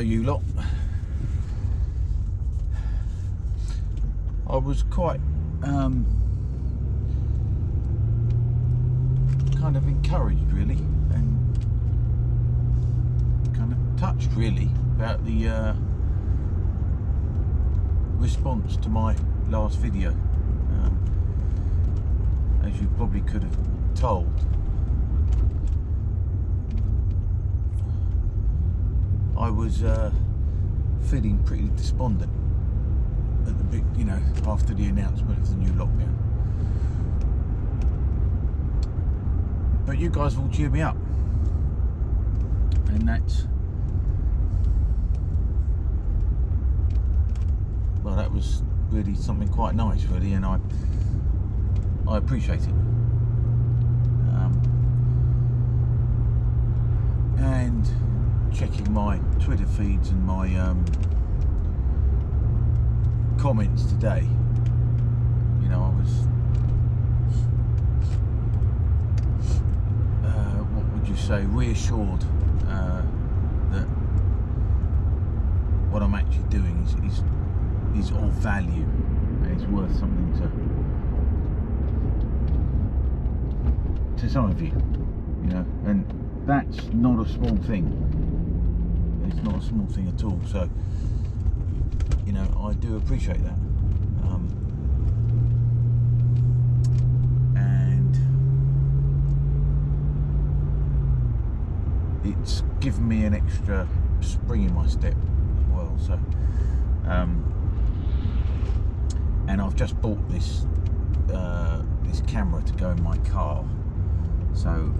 you lot. I was quite kind of encouraged really, and kind of touched really about the response to my last video. As you probably could have told, I was feeling pretty despondent at the big, after the announcement of the new lockdown. But you guys all cheered me up, and that was really something quite nice, really, and I appreciate it. And checking my Twitter feeds and my comments today, I was what would you say, reassured that what I'm actually doing is of value and it's worth something to some of you, and that's not a small thing. It's not a small thing at all. So, I do appreciate that. And it's given me an extra spring in my step as well. So, and I've just bought this this camera to go in my car. So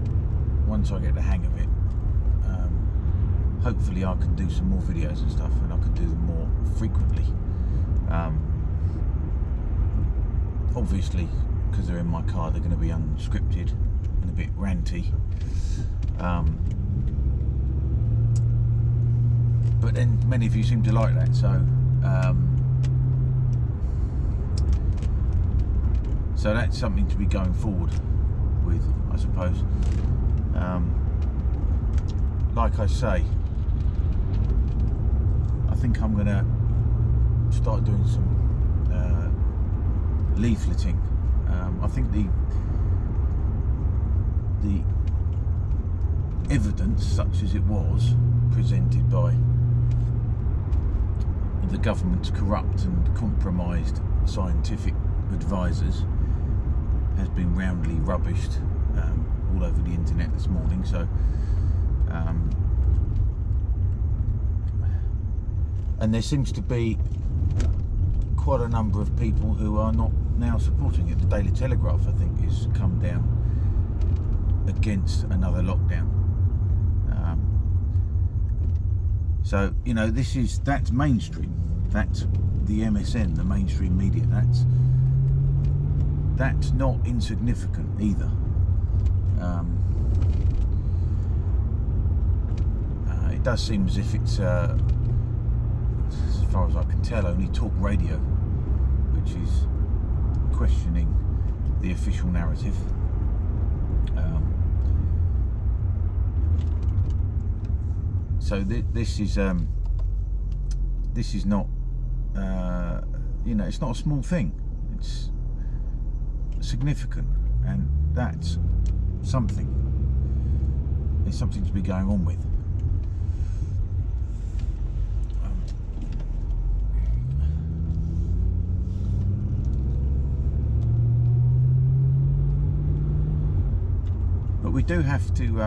once I get the hang of it, hopefully I can do some more videos and stuff, and I can do them more frequently. Obviously, because they're in my car, they're going to be unscripted and a bit ranty. But then many of you seem to like that, so so that's something to be going forward with, I suppose. Like I say, I think I'm gonna start doing some leafleting. I think the evidence, such as it was presented by the government's corrupt and compromised scientific advisors, has been roundly rubbished all over the internet this morning. So and there seems to be quite a number of people who are not now supporting it. The Daily Telegraph, I think, has come down against another lockdown. So that's mainstream. That's the MSN, the mainstream media. That's not insignificant either. It does seem as if it's, as far as I can tell, only talk radio, which is questioning the official narrative. So this is not, it's not a small thing. It's significant, and that's something. There's something to be going on with. But we do have to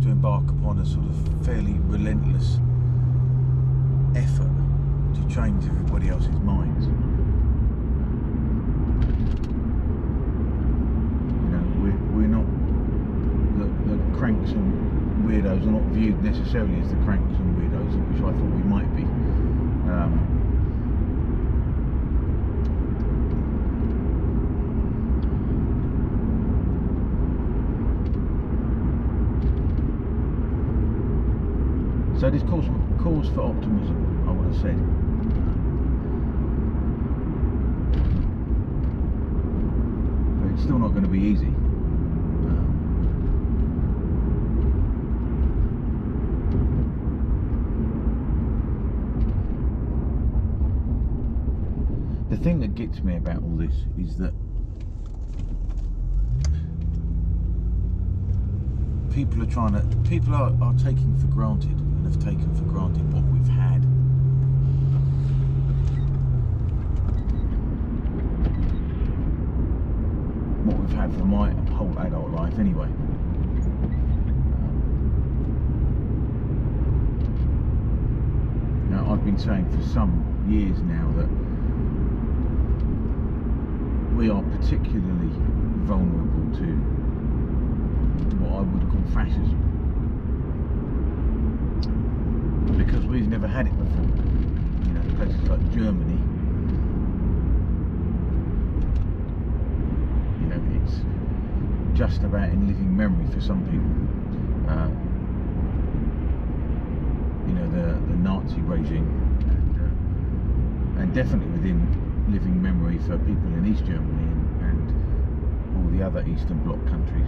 embark upon a sort of fairly relentless effort to change everybody else's minds. We're not the cranks and weirdos are not viewed necessarily as the cranks and weirdos, which I thought we might be. So there's cause for optimism, I would have said. But it's still not going to be easy. the thing that gets me about all this is that people are taking for granted and have taken for granted what we've had. What we've had for my whole adult life anyway. Now, I've been saying for some years now that we are particularly vulnerable to what I would call fascism, because we've never had it before. You know, places like Germany, you know, it's just about in living memory for some people. You know, the Nazi regime, and definitely within living memory for people in East Germany and all the other Eastern Bloc countries.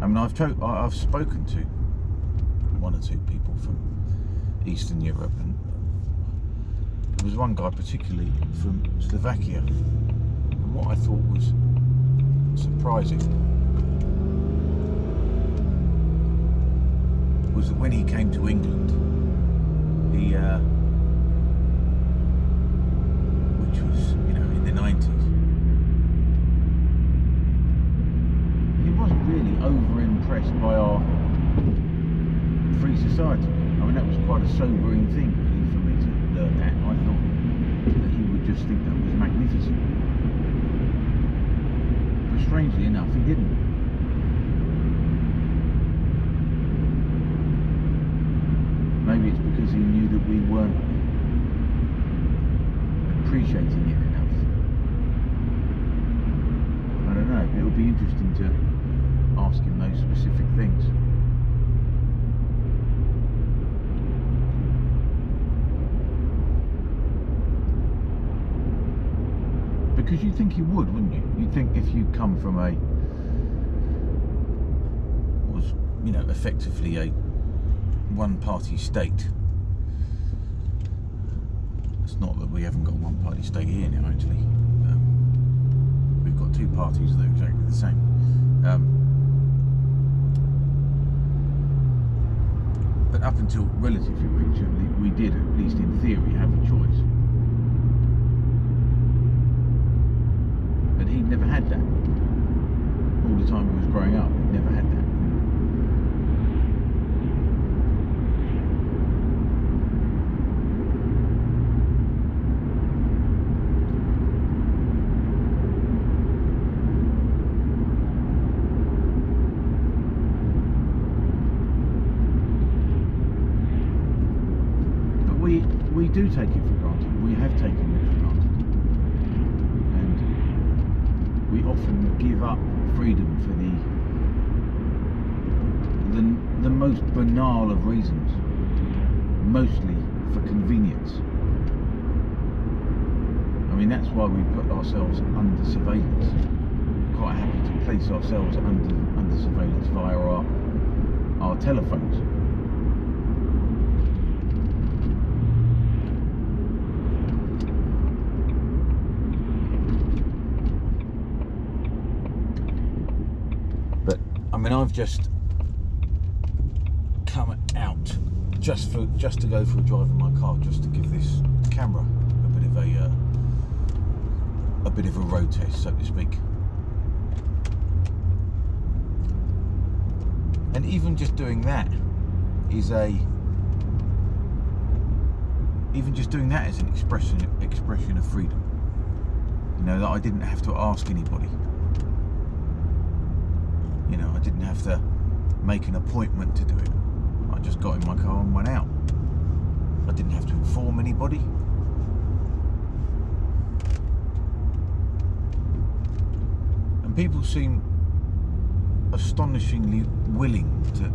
I mean, I've spoken to one or two people from Eastern Europe, and there was one guy particularly from Slovakia, and what I thought was surprising was that when he came to England, he which was, you know, in the 90s, he wasn't really over impressed by our free society. I mean, that was quite a sobering thing really for me to learn that. I thought that he would just think that was magnificent, but strangely enough he didn't. Maybe it's because he knew that we weren't appreciating it enough. I don't know, it would be interesting to ask him those specific things. Because you'd think he would, wouldn't you? You'd think if you come from you know, effectively a one-party state. It's not that we haven't got a one-party state here now, actually. We've got two parties that are exactly the same. But up until relatively recently, we did, at least in theory, have a choice. But he'd never had that. All the time he was growing up, he'd never had that. We do take it for granted. We have taken it for granted, and we often give up freedom for the most banal of reasons, mostly for convenience. I mean, that's why we put ourselves under surveillance. We're quite happy to place ourselves under surveillance via our telephones. I mean, I've just come out just to go for a drive in my car, just to give this camera a bit of a road test, so to speak. And even just doing that is an expression of freedom. You know, that I didn't have to ask anybody. You know, I didn't have to make an appointment to do it. I just got in my car and went out. I didn't have to inform anybody. And people seem astonishingly willing to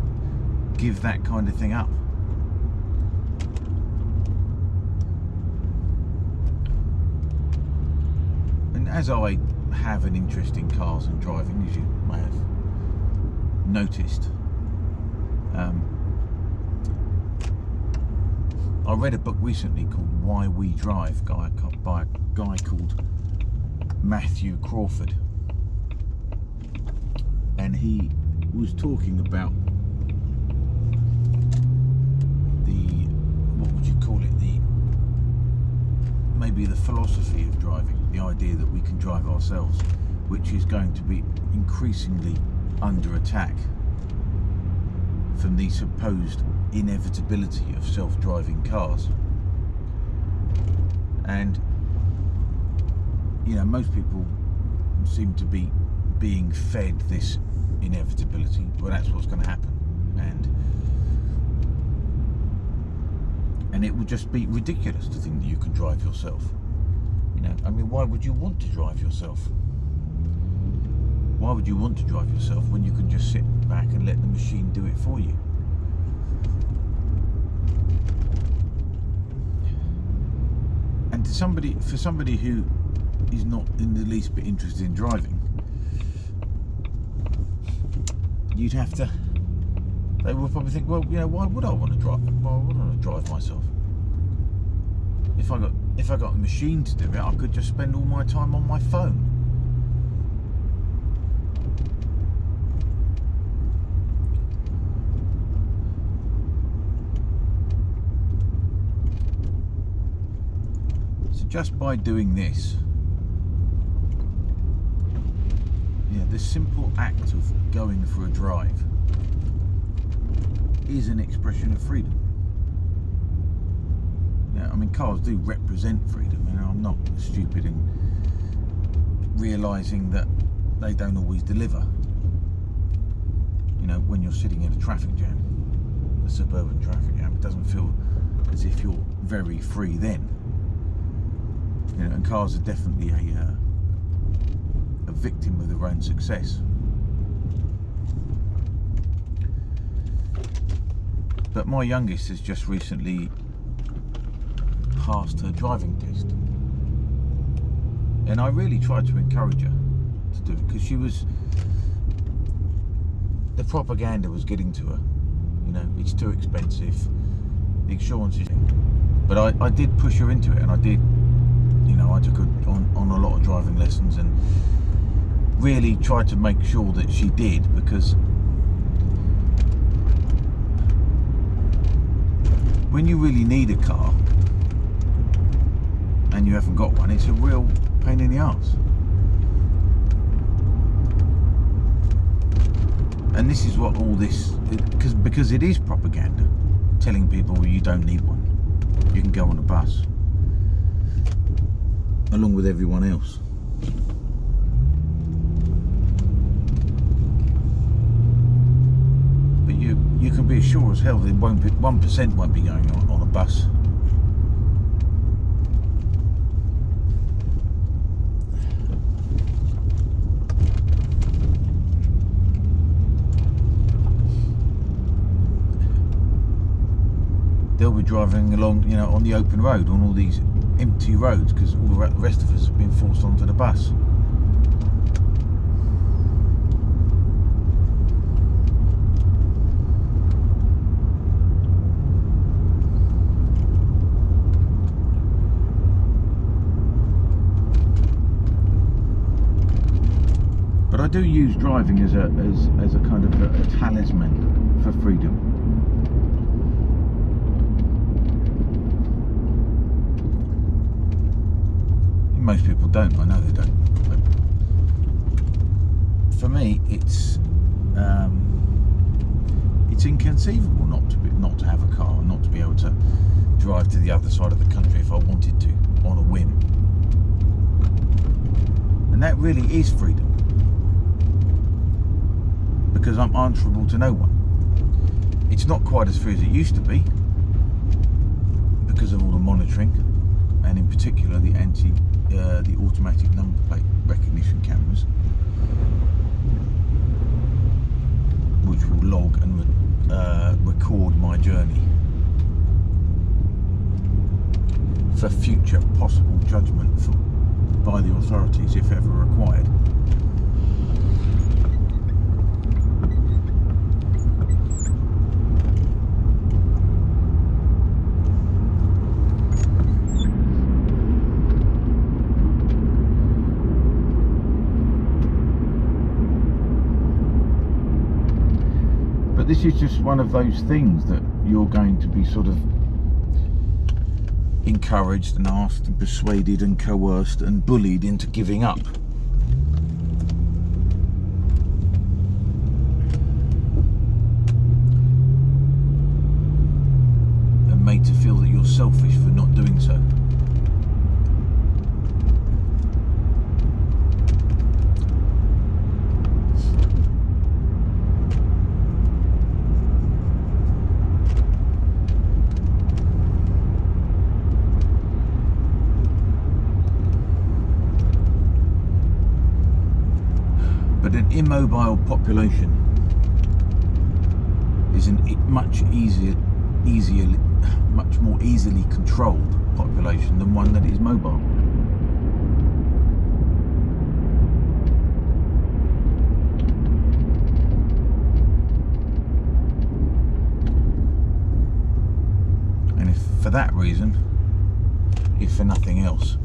give that kind of thing up. And as I have an interest in cars and driving, as you may have noticed, I read a book recently called Why We Drive by a guy called Matthew Crawford, and he was talking about the, what would you call it, maybe the philosophy of driving, the idea that we can drive ourselves, which is going to be increasingly under attack from the supposed inevitability of self-driving cars. And you know, most people seem to be being fed this inevitability. Well, that's what's going to happen, and it would just be ridiculous to think that you can drive yourself. You know, I mean, why would you want to drive yourself? Why would you want to drive yourself when you can just sit back and let the machine do it for you? And for somebody who is not in the least bit interested in driving, you'd have to, they would probably think, well, you know, why would I want to drive? Why would I want to drive myself? If I got the machine to do it, I could just spend all my time on my phone. So just by doing this, yeah, the simple act of going for a drive is an expression of freedom. Yeah, I mean, cars do represent freedom, and I'm not stupid in realising that they don't always deliver. You know, when you're sitting in a traffic jam, a suburban traffic jam, it doesn't feel as if you're very free then. You know, and cars are definitely a victim of their own success. But my youngest has just recently passed her driving test, and I really tried to encourage her to do it, because the propaganda was getting to her. You know, it's too expensive, the insurance is, but I did push her into it, and I did, you know, I took her on a lot of driving lessons and really tried to make sure that she did, because when you really need a car and you haven't got one, it's a real pain in the arse. And this is what all this, because it is propaganda, telling people, well, you don't need one, you can go on a bus along with everyone else. But you can be sure as hell that 1% won't be going on a bus. They'll be driving along, you know, on the open road, on all these empty roads, because all the rest of us have been forced onto the bus. But I do use driving as a kind of a talisman for freedom. Most people don't, I know they don't, but for me it's inconceivable not to have a car, not to be able to drive to the other side of the country if I wanted to, on a whim. And that really is freedom, because I'm answerable to no one. It's not quite as free as it used to be because of all the monitoring, and in particular the automatic number plate recognition cameras, which will log and record my journey for future possible judgment by the authorities if ever required. this is just one of those things that you're going to be sort of encouraged and asked and persuaded and coerced and bullied into giving up. And made to feel that you're selfish for not doing so. But an immobile population is a much more easily controlled population than one that is mobile. And if for that reason, if for nothing else,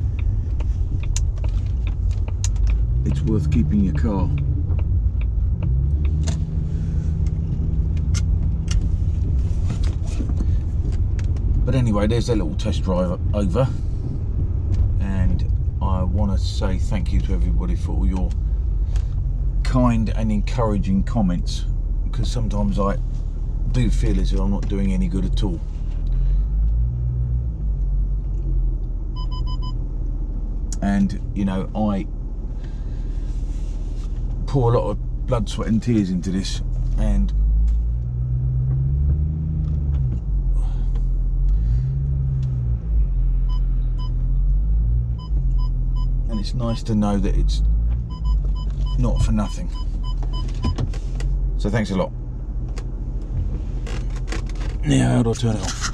it's worth keeping your car. But anyway, there's a little test drive over, and I want to say thank you to everybody for all your kind and encouraging comments, because sometimes I do feel as though I'm not doing any good at all. And you know, I pour a lot of blood, sweat and tears into this, and it's nice to know that it's not for nothing. So thanks a lot. Now how do I turn it off?